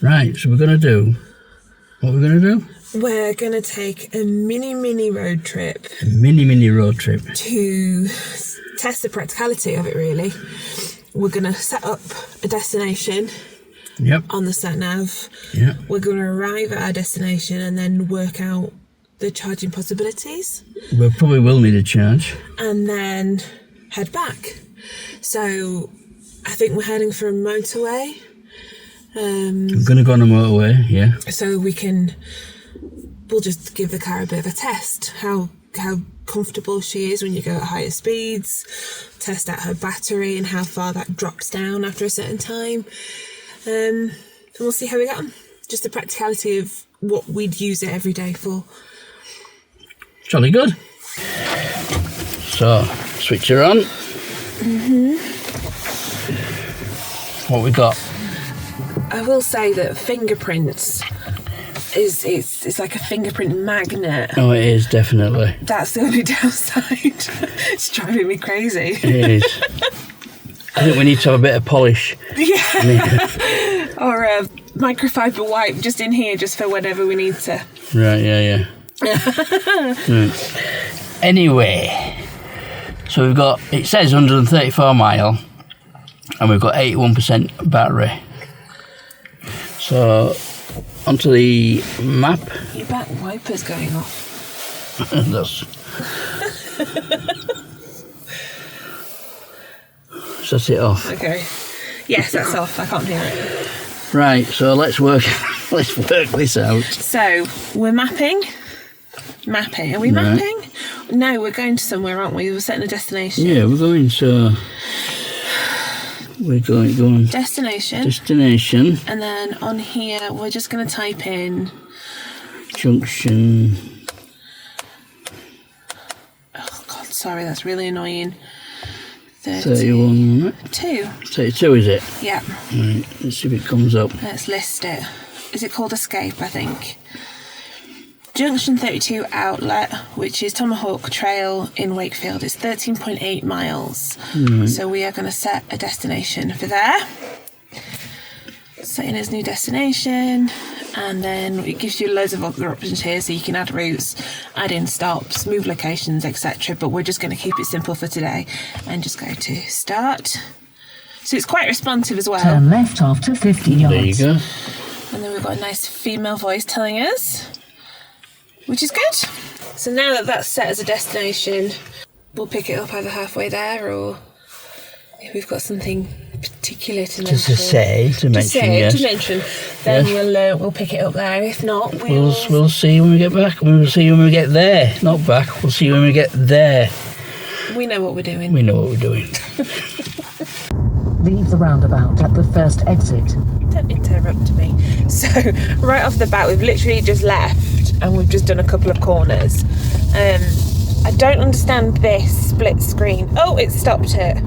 Right, so we're going to do... What we're going to do? We're going to take a mini road trip. A mini road trip. To test the practicality of it, really. We're going to set up a destination on the sat-nav. Yep. We're going to arrive at our destination and then work out the charging possibilities. We probably will need a charge. And then head back. So I think we're heading for a motorway. We're going to go on a motorway, yeah. So we'll just give the car a bit of a test. How comfortable she is when you go at higher speeds. Test out her battery and how far that drops down after a certain time. And we'll see how we get on. Just the practicality of what we'd use it every day for. Jolly good. So, switch her on. What we got? I will say that fingerprints it's like a fingerprint magnet. Oh, it is, definitely. That's the only downside. It's driving me crazy. It is. I think we need to have a bit of polish. Yeah. Or a microfiber wipe just in here, just for whenever we need to. Right, yeah. Right. Anyway, so we've got, it says 134 mile, and we've got 81% battery. So, onto the map. Your back wiper's going off. That's... Shut it off. Okay. Yes, that's off. I can't hear it. Right, so let's work this out. So, we're mapping. Are we mapping? No, we're going to somewhere, aren't we? We're setting a destination. Yeah, we're going to... We're going destination. And then on here, we're just going to type in... Junction. Oh, God, sorry, that's really annoying. 31, right? 32, is it? Yeah. Right, let's see if it comes up. Let's list it. Is it called Escape, I think? Junction 32 outlet, which is Tomahawk Trail in Wakefield. It's 13.8 miles. Right. So we are going to set a destination for there. Setting as new destination. And then it gives you loads of other options here, so you can add routes, add in stops, move locations, etc. But we're just going to keep it simple for today and just go to start. So it's quite responsive as well. Turn left after 50 yards. There you go. And then we've got a nice female voice telling us, which is good. So now that that's set as a destination, we'll pick it up either halfway there, or if we've got something particular to mention. To mention, then we'll pick it up there. If not, we'll see when we get back. We'll see when we get there. Not back. We'll see when we get there. We know what we're doing. Leave the roundabout at the first exit. Don't interrupt me. So, right off the bat, we've literally just left and we've just done a couple of corners. I don't understand this split screen. Oh, it stopped it.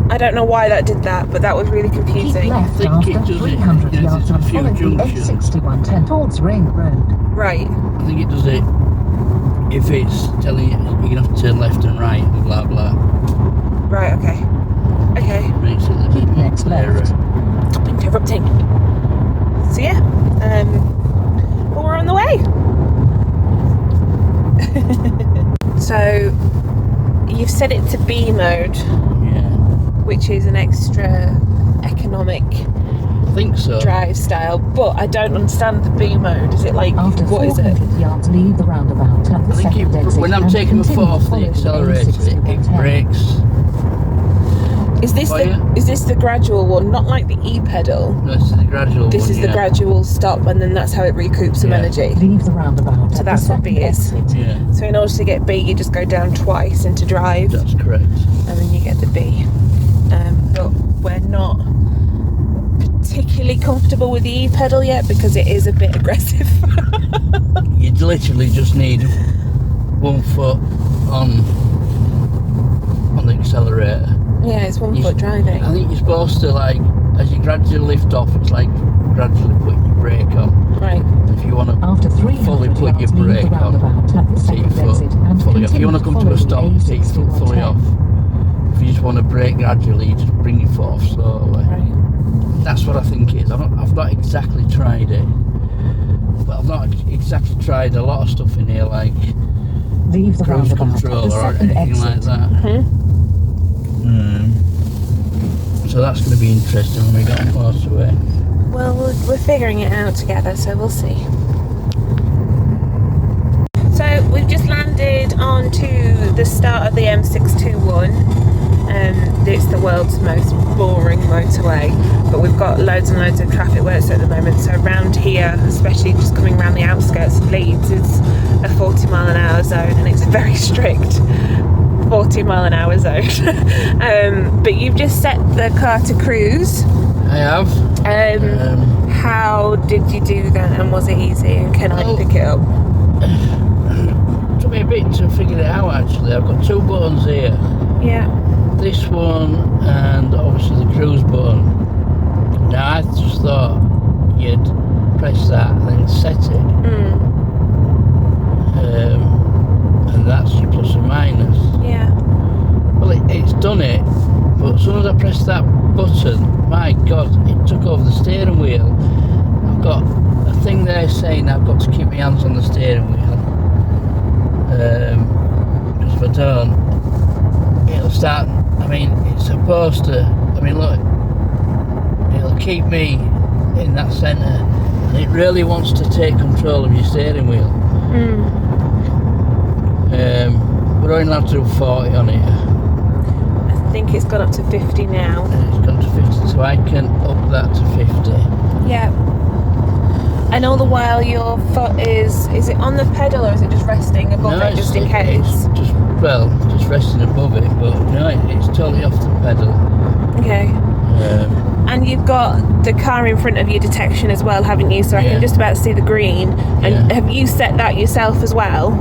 I don't know why that did that, but that was really confusing. Keep left after 300 yards and follow the A6110 towards Ring Road. Right. I think it does it if it's telling you you're going to have to turn left and right, blah blah. Right, okay. Keep next left. Stop interrupting. So yeah, well, we're on the way. So you've set it to B mode, which is an extra economic drive style, but I don't understand the B mode. Is it like, after what is it? Yards, leave the roundabout at the second exit. When I'm taking my foot off the accelerator, it brakes. Is this the gradual one? Not like the E-pedal. No, this is the gradual This is the gradual stop, and then that's how it recoups some energy. Leave the roundabout. So that's what B is. Yeah. So in order to get B, you just go down twice into drive. That's correct. And then you get the B. But we're not particularly comfortable with the E-pedal yet because it is a bit aggressive. You literally just need 1 foot on the accelerator. Yeah, it's 1 foot driving. I think you're supposed to, like, as you gradually lift off, it's like gradually putting your brake on. Right. If you want After to fully put your brake on, take your foot fully off. If you want to come to a stop, take your foot fully off. if you just want to brake gradually, you just bring your foot off slowly. Right. That's what I think it is. I've not exactly tried it, but I've not exactly tried a lot of stuff in here, like Leave the cruise roundabout at control the or second anything like exit. that. So that's going to be interesting when we get on motorway. Well, we're figuring it out together, so we'll see. So we've just landed onto the start of the M621. It's the world's most boring motorway, but we've got loads and loads of traffic works at the moment. So around here, especially just coming around the outskirts of Leeds, it's a 40-mile-an-hour zone, and it's a very strict 40-mile-an-hour zone. But you've just set the car to cruise. I have. How did you do that, and was it easy, and can I pick it up? It took me a bit to figure it out, actually. I've got 2 buttons here. Yeah. This one and obviously the cruise button. Now I just thought you'd press that and then set it. And that's your plus and minus. Yeah. Well, it's done it, but as soon as I pressed that button, my God, it took over the steering wheel. I've got a thing there saying I've got to keep my hands on the steering wheel. Because if I don't, it'll start. I mean, it's supposed to. I mean, look, it'll keep me in that centre, and it really wants to take control of your steering wheel. We're only allowed to do 40 on it. I think it's gone up to 50 now. It's gone to 50, so I can up that to 50. Yeah. And all the while your foot is it on the pedal, or is it just resting above it just in case? It's just resting above it, but no, it's totally off the pedal. Okay. And you've got the car in front of your detection as well, haven't you? So I can just about see the green. And have you set that yourself as well?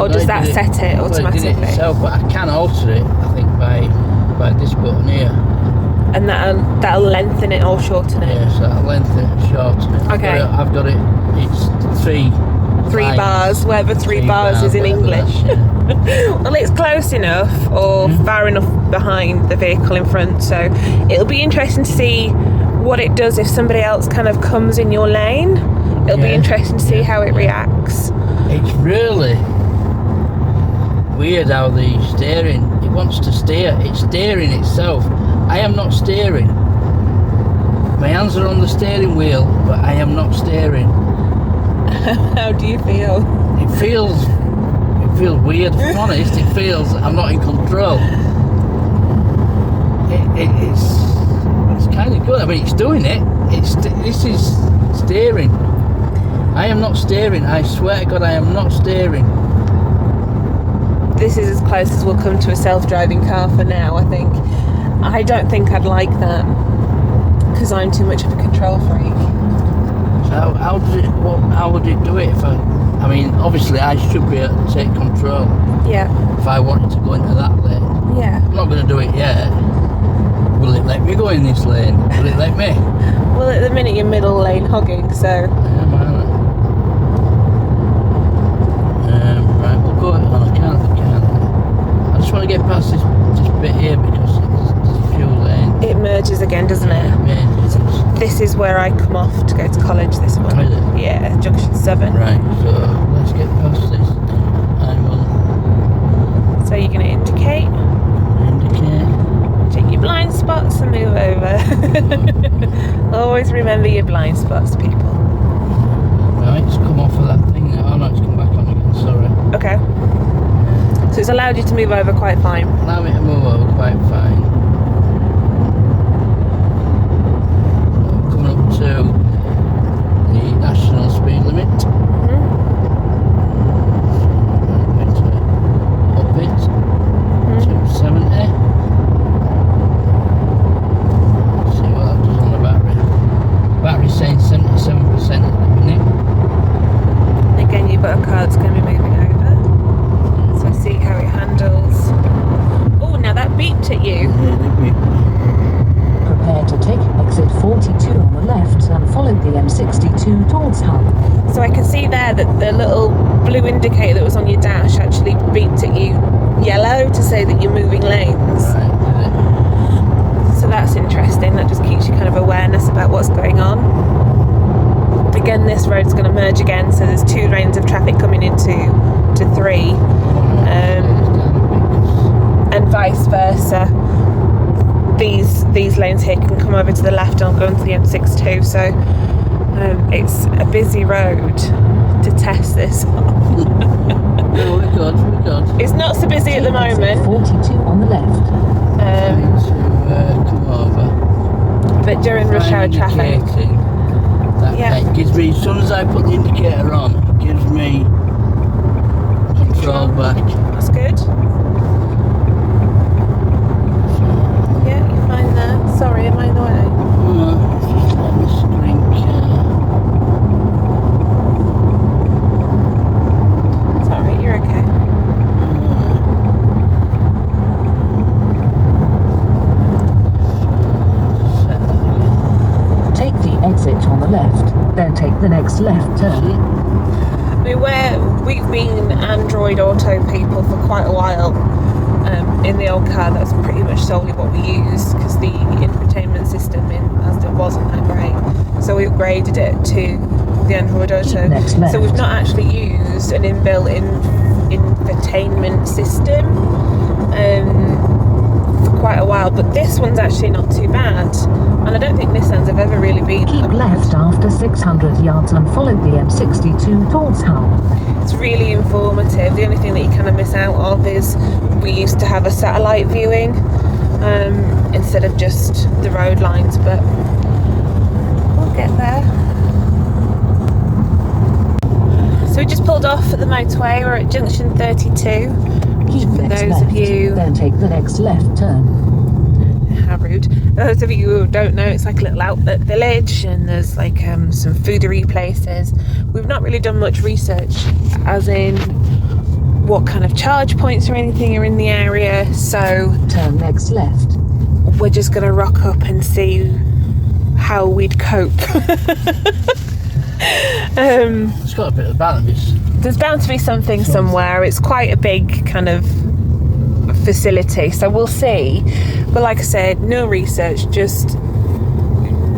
Or does that set it automatically? I did it myself, but I can alter it, I think, by this button here. And that'll lengthen it or shorten it? Yeah, so that'll lengthen it and shorten it. Okay. I've got it, it's 3 bars, wherever 3 bars is in English. Well, it's close enough or far enough behind the vehicle in front, so it'll be interesting to see what it does if somebody else kind of comes in your lane. It'll be interesting to see how it reacts. It's really weird how the steering, it wants to steer, it's steering itself. I am not steering. My hands are on the steering wheel, but I am not steering. How do you feel? It feels weird, if I'm honest. It feels I'm not in control. It's kind of good. I mean, it's doing it. This is steering. I am not steering. I swear to God, I am not steering. This is as close as we'll come to a self-driving car for now, I think. I don't think I'd like that, because I'm too much of a control freak. So how would it do it if I mean, obviously I should be able to take control. Yeah. If I wanted to go into that lane. Yeah. I'm not going to do it yet. Will it let me go in this lane? Will it let me? Well, at the minute you're middle lane hogging, so... I am, aren't I? Right, we'll go on. I can't. I just want to get past this bit here because there's a few lanes. It merges again, doesn't it? Yeah. This is where I come off to go to college, this one. Is it? Yeah, Junction 7. Right, so let's get past this. I will So you're going to indicate, indicate. check your blind spots and move over. Always remember your blind spots, people. Right, it's come off of that thing now. Oh no, it's come back on again, sorry. Okay. So it's allowed you to move over quite fine. Allow me to move over quite fine. Coming up to the national speed limit. Going to up it to 70. See what that does on the battery. Battery's saying 77% at the minute. Again, you've got a car that's going to be moving over. So see how it handles. Oh, now that beeped at you. Prepare to take exit 42 on the left and follow the M62 towards Hull. So I can see there that the little blue indicator that was on your dash actually beeped at you yellow to say that you're moving lanes. Right, did it? that's interesting. That just keeps you kind of awareness about what's going on. Again, this road's going to merge again, so there's 2 lanes of traffic coming into 3, and vice versa. These lanes here can come over to the left and go into the M6 too. So it's a busy road to test this on. No, we're good. It's not so busy at the moment. 42 on the left. Come over. But during rush hour traffic. It gives me, as soon as I put the indicator on, it gives me control back. That's good. Yeah, you're fine there. Sorry, am I in the way? No, just let me drink. It's alright, you're okay. Take the exit on the left, then take the next left turn. I mean, we've been Android Auto people for quite a while. In the old car, that's pretty much solely what we used, because the infotainment system in Asda wasn't that great. So we upgraded it to the Android Auto. So we've not actually used an inbuilt infotainment system for quite a while, but this one's actually not too bad. And I don't think Nissans have ever really been. Keep left after 600 yards and follow the M62 towards Hull. It's really informative. The only thing that you kind of miss out of is we used to have a satellite viewing instead of just the road lines, but we'll get there. So we just pulled off at the motorway. We're at Junction 32. Keep For next those left, of you, then take the next left turn. how rude. Those of you who don't know, it's like a little outlet village, and there's like some foodery places. We've not really done much research, as in what kind of charge points or anything are in the area. So turn next left. We're just going to rock up and see how we'd cope. It's got a bit of balance. There's bound to be something somewhere. It's quite a big kind of facility, so we'll see. But like I said, no research, just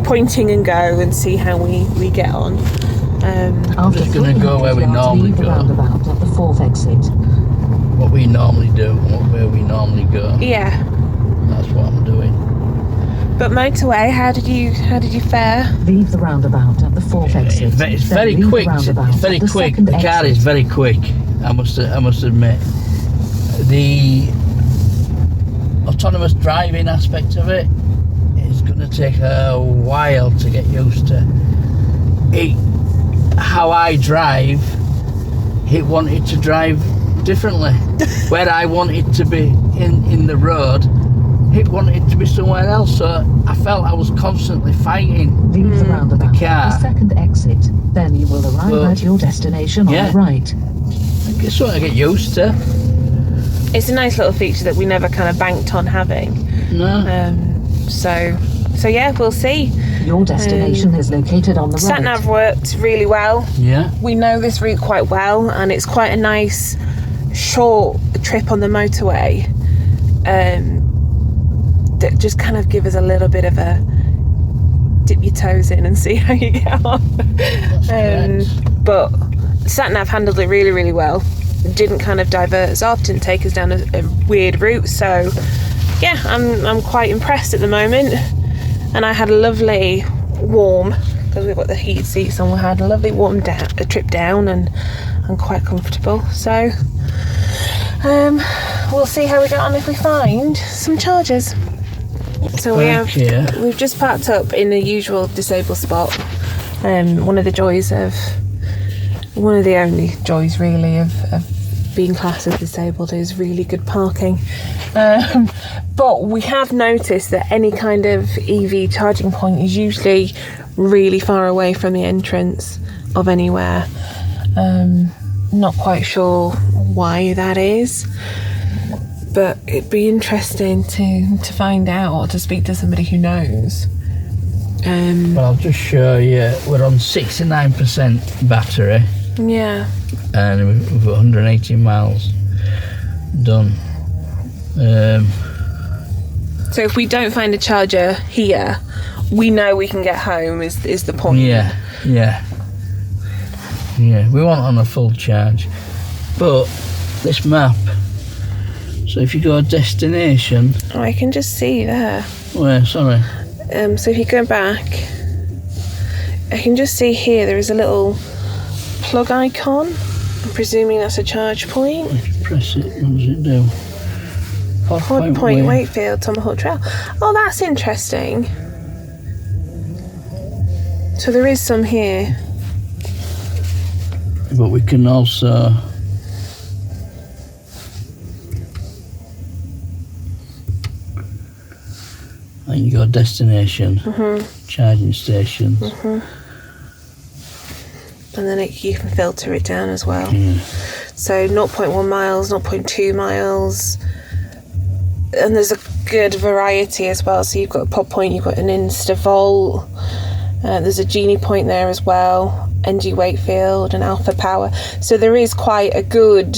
pointing and go and see how we get on. I'm just going to go where we normally go. Roundabout at the 4th exit. What we normally do and where we normally go. Yeah. That's what I'm doing. But motorway, how did you fare? Leave the roundabout at the 4th exit. It's very quick. It's very quick. The car is very quick. I must admit. The autonomous driving aspect of it is going to take a while to get used to. How I drive, it wanted to drive differently. Where I wanted to be in the road, it wanted to be somewhere else. So I felt I was constantly fighting Leave the roundabout the car. at the 2nd exit. Then you will arrive at your destination on the right. It's something I get used to. It's a nice little feature that we never kind of banked on having. No. So yeah, we'll see. Your destination is located on the right. Sat-nav worked really well. Yeah. We know this route quite well, and it's quite a nice short trip on the motorway. That just kind of give us a little bit of a dip your toes in and see how you get on. But sat-nav handled it really, really well. It didn't kind of divert us off, didn't take us down a weird route. So yeah, I'm quite impressed at the moment. And I had a lovely warm, because we've got the heated seats on, we had a lovely warm trip down, and I'm quite comfortable. So we'll see how we get on if we find some chargers. So we've just parked up in the usual disabled spot. One of the only joys really of being classed as disabled is really good parking. But we have noticed that any kind of EV charging point is usually really far away from the entrance of anywhere. Not quite sure why that is, but it'd be interesting to find out, or to speak to somebody who knows. Well, I'll just show you. We're on 69% battery. Yeah. And we've 180 miles done. So if we don't find a charger here, we know we can get home is the point. Yeah. We want on a full charge, but this map. So if you go destination. Oh, I can just see there. Where? Sorry. So if you go back, I can just see here there is a little plug icon. I'm presuming that's a charge point. If you press it, what does it do? Pod Point, Wakefield, Tomahawk Trail. Oh, that's interesting. So there is some here. But we can also I can go destination, charging stations. And then you can filter it down as well. Yeah. So 0.1 miles, 0.2 miles. And there's a good variety as well. So you've got a Pod Point, you've got an Instavolt. There's a Genie Point there as well. NG Wakefield and Alpha Power. So there is quite a good...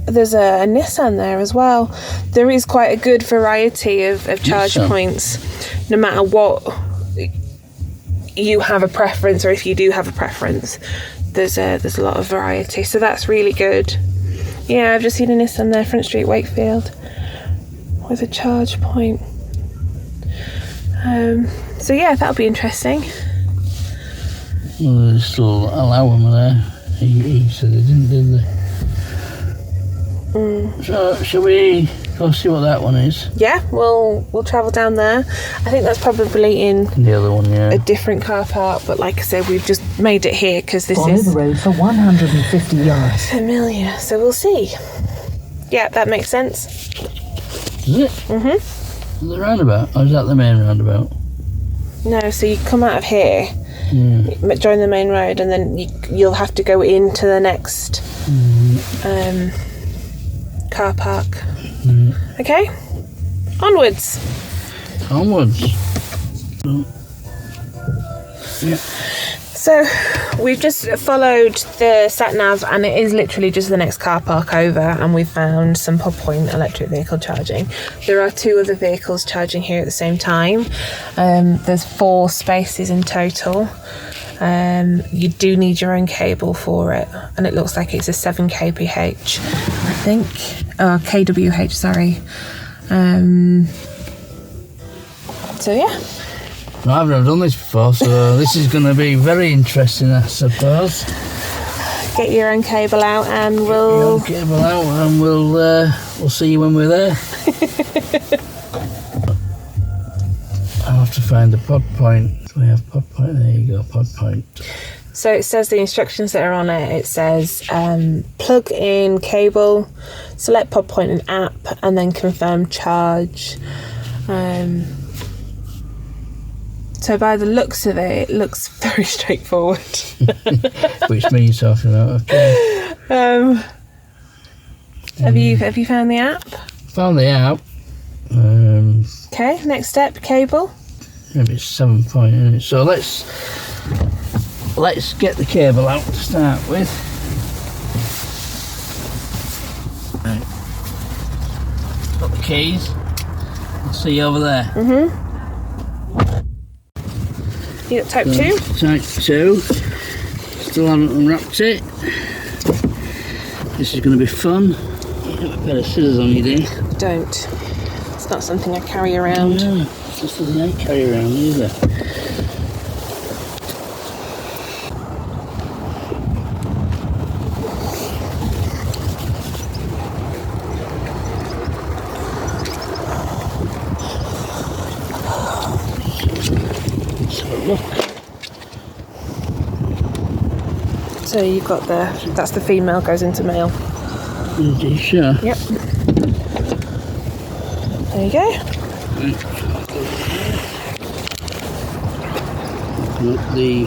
There's a Nissan there as well. There is quite a good variety of charge points. No matter what you have a preference, or if you do have a preference, there's a lot of variety. So that's really good. Yeah, I've just seen a Nissan there, Front Street Wakefield, with a charge point. So yeah, that'll be interesting. Well, they still allow them there. He said they didn't, did they? So, shall we go see what that one is? Yeah, we'll travel down there. I think that's probably in The other one, yeah. a different car park, but like I said, we've just made it here because this Follow is the road for 150 yards. familiar. So we'll see. Yeah, that makes sense. Is it? The roundabout? Or is that the main roundabout? No, so you come out of here, join the main road, and then you'll have to go into the next car park. Okay, onwards. Yeah. So we've just followed the sat nav, and it is literally just the next car park over, and we've found some Pod Point electric vehicle charging. There are 2 other vehicles charging here at the same time. There's 4 spaces in total. You do need your own cable for it, and it looks like it's a 7 kph, I think. kWh, sorry. So yeah. I've never done this before, so this is going to be very interesting, I suppose. Get your own cable out, and we'll see you when we're there. I'll have to find the Pod Point. We have Pod Point. There you go, Pod Point. So it says the instructions that are on it. It says plug in cable, select Pod Point and app, and then confirm charge. So by the looks of it looks very straightforward. Which means talking about, okay. Have you found the app? Found the app. Okay, next step, cable. Maybe it's 7 point, isn't it? So let's get the cable out to start with. Right. Got the keys. I'll see you over there. You got type 2? Type 2. Still haven't unwrapped it. This is going to be fun. You've got a pair of scissors on you, dear. Don't. It's not something I carry around. No, it's just something I carry around either. Look. So you've got that's the female, goes into male. Are you sure? Yep. There you go. Open up the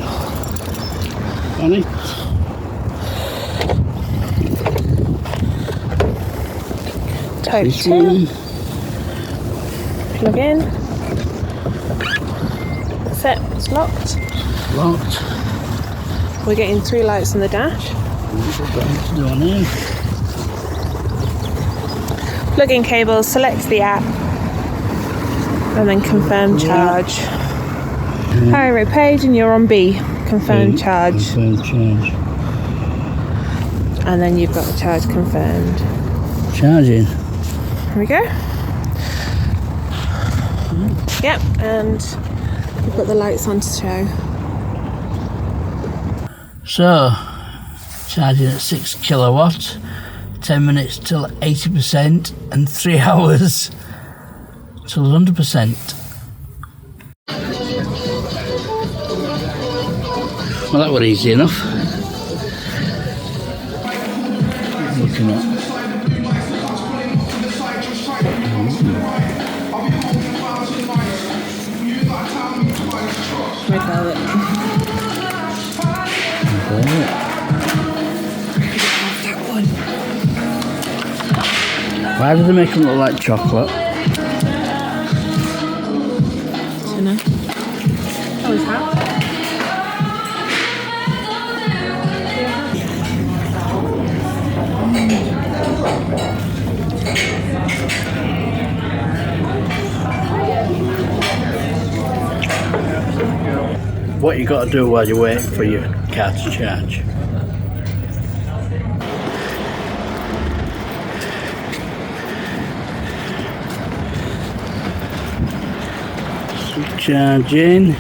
bonnet. Type 2. Plug in. That's it, it's locked. Locked. We're getting 3 lights on the dash. What to do on here? Plug in cable, select the app. and then confirm charge. Hi, Ray Page, and you're on B. Confirm charge. Confirm charge. And then you've got the charge confirmed. Charging. Here we go. Yep, and we've got the lights on to show. So, charging at 6 kilowatt, 10 minutes till 80%, and 3 hours till 100%. Well, that was easy enough. Looking at. Red velvet. That one. Why do they make them look like chocolate? Dunno. Oh, is that? What you got to do while you're waiting for your car to charge. Charging.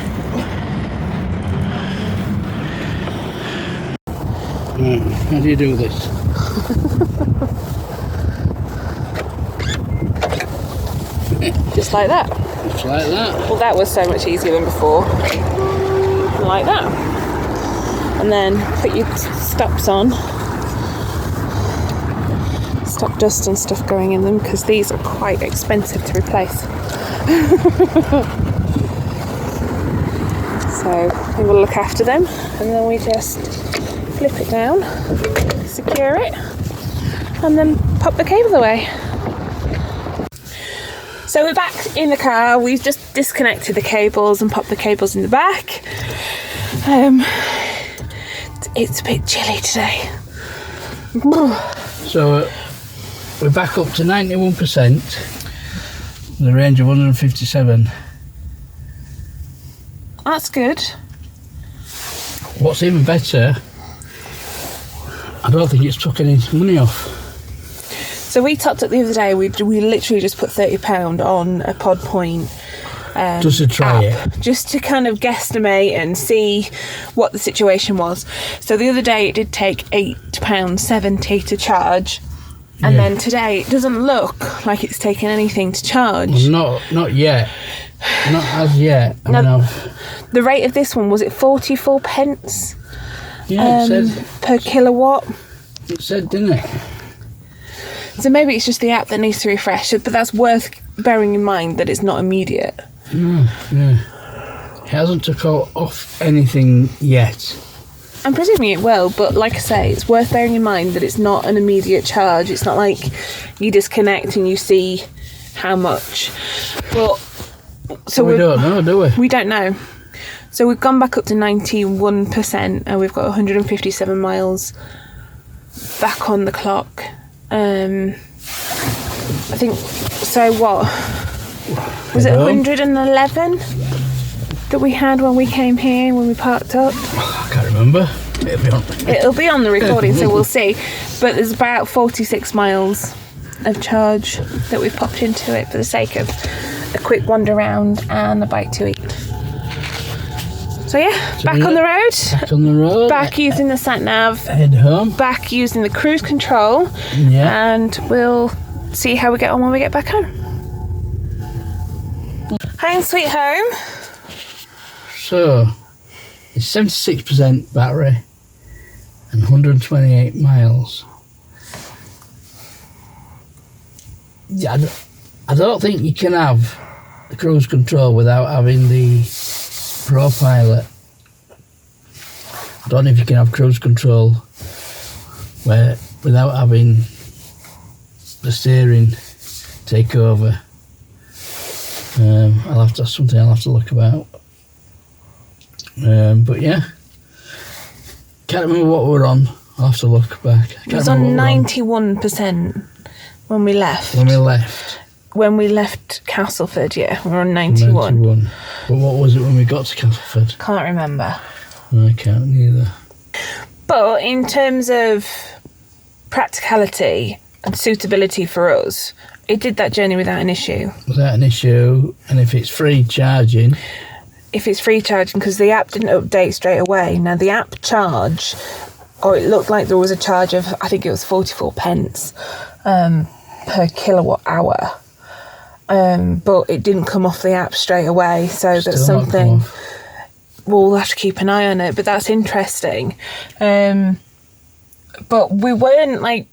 How do you do this? Just like that. Just like that. Well, that was so much easier than before. Like that. And then put your stops on. Stop dust and stuff going in them, because these are quite expensive to replace. So we will look after them, and then we just flip it down, secure it, and then pop the cable away. So we're back in the car. We've just disconnected the cables and popped the cables in the back. It's a bit chilly today. So we're back up to 91%, with a range of 157. That's good. What's even better, I don't think it's took any money off. So we topped up the other day. We literally just put £30 on a Pod Point. Just to try it. Just to kind of guesstimate and see what the situation was. So the other day it did take £8.70 to charge. And then today it doesn't look like it's taken anything to charge. Well, not yet. Not as yet. The rate of this one, was it 44 pence? Yeah, it said. Per kilowatt. It said, didn't it? So maybe it's just the app that needs to refresh. But that's worth bearing in mind that it's not immediate. No, yeah. It hasn't took off anything yet. I'm presuming it will, but like I say, it's worth bearing in mind that it's not an immediate charge. It's not like you disconnect and you see how much. But so we don't know, do we? We don't know. So we've gone back up to 91%, and we've got 157 miles back on the clock. I think. So what? Was it 111 that we had when we came here, when we parked up? I can't remember. It'll be on the recording, so we'll see. But there's about 46 miles of charge that we've popped into it for the sake of a quick wander around and a bite to eat. So yeah, back on the road. Back on the road. Back using the sat nav. Head home. Back using the cruise control. Yeah. And we'll see how we get on when we get back home. Home sweet home. So, it's 76% battery and 128 miles. Yeah, I don't think you can have the cruise control without having the ProPilot. I don't know if you can have cruise control without having the steering take over. That's something I'll have to look about. But yeah, can't remember what we're on. I'll have to look back. It was on 91% when we left. when we left Castleford, yeah, we were on 91. But what was it when we got to Castleford? Can't remember. I can't neither. But in terms of practicality and suitability for us, it did that journey without an issue. Without an issue, and if it's free charging... If it's free charging, because the app didn't update straight away. Now, the app charge, or it looked like there was a charge of, I think it was 44 pence per kilowatt hour. But it didn't come off the app straight away, so that's something we'll have to keep an eye on it. But that's interesting. But we weren't like,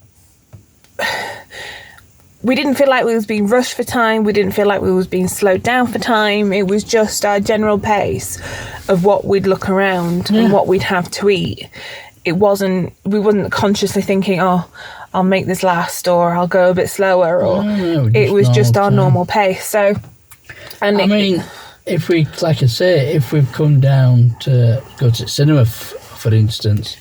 we didn't feel like we was being rushed for time. We didn't feel like we was being slowed down for time. It was just our general pace of what we'd look around and what we'd have to eat. We wasn't consciously thinking, oh, I'll make this last, or I'll go a bit slower, or it was just our normal pace. So, and I mean, if we, like I say, if we've come down to go to cinema, for instance,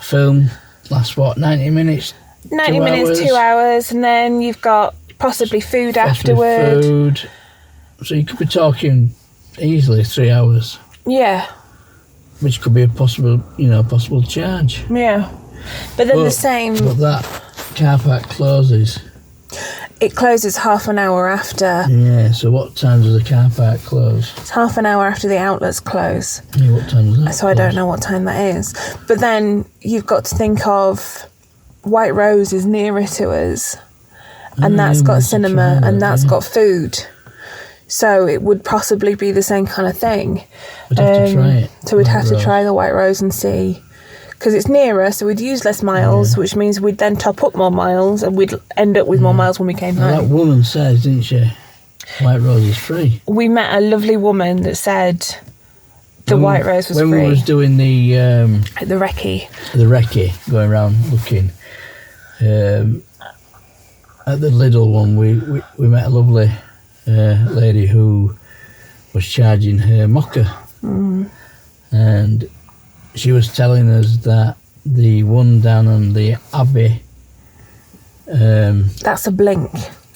film lasts what, 90 minutes? 90 minutes, 2 hours, and then you've got possibly food afterward. Food. So you could be talking easily 3 hours. Yeah. Which could be a possible charge. Yeah. But then the same... But that car park closes. It closes half an hour after. Yeah, so what time does the car park close? It's half an hour after the outlets close. Yeah, what time does that So I don't know what time that is. But then you've got to think of White Rose is nearer to us. And that's got cinema and that's got food. So it would possibly be the same kind of thing. We'd have to try it. So we'd have to try the White Rose and see. Because it's nearer, so we'd use less miles, which means we'd then top up more miles and we'd end up with more miles when we came home. That woman says, didn't she, White Rose is free. We met a lovely woman that said the White Rose was free. When we was doing the recce, going around looking, at the Lidl one, we met a lovely lady who was charging her mocha. And she was telling us that the one down on the Abbey... that's a Blink,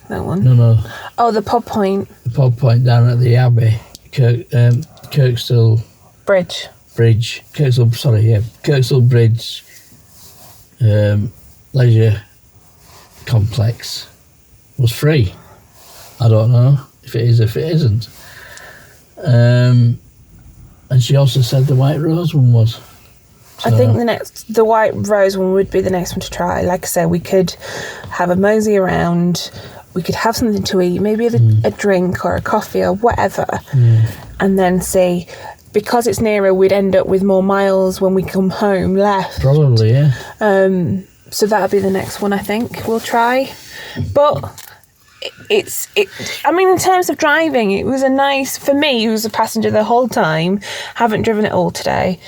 that one. No. Oh, the Pod Point. The Pod Point down at the Abbey, Kirkstall... Bridge. Kirkstall Bridge leisure complex was free. I don't know if it is, if it isn't. And she also said the White Rose one was. So. I think the White Rose one would be the next one to try. Like I said, we could have a mosey around, we could have something to eat, maybe a drink or a coffee or whatever, and then see. Because it's nearer, we'd end up with more miles when we come home left. Probably, yeah. So that'll be the next one I think we'll try. But I mean, in terms of driving, it was for me, who was a passenger the whole time, haven't driven it all today.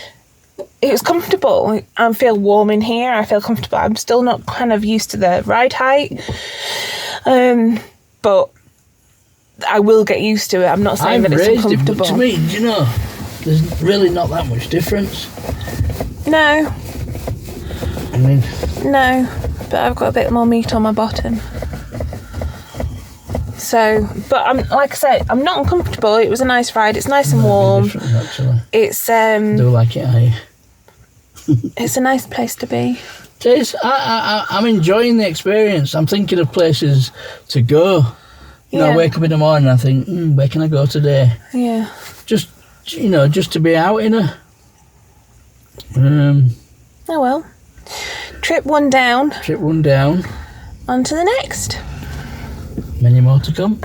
It was comfortable. I feel warm in here. I feel comfortable. I'm still not kind of used to the ride height. But I will get used to it. I'm not saying that it's uncomfortable. To me, you know, there's really not that much difference. No. I mean... No, but I've got a bit more meat on my bottom. So, but like I said, I'm not uncomfortable. It was a nice ride. It's nice and warm. Actually. It's I do like it, It's a nice place to be. It is. I'm enjoying the experience. I'm thinking of places to go. You know, I wake up in the morning and I think, where can I go today? Yeah. Just to be out in a... Oh well. Trip one down. On to the next. Many more to come.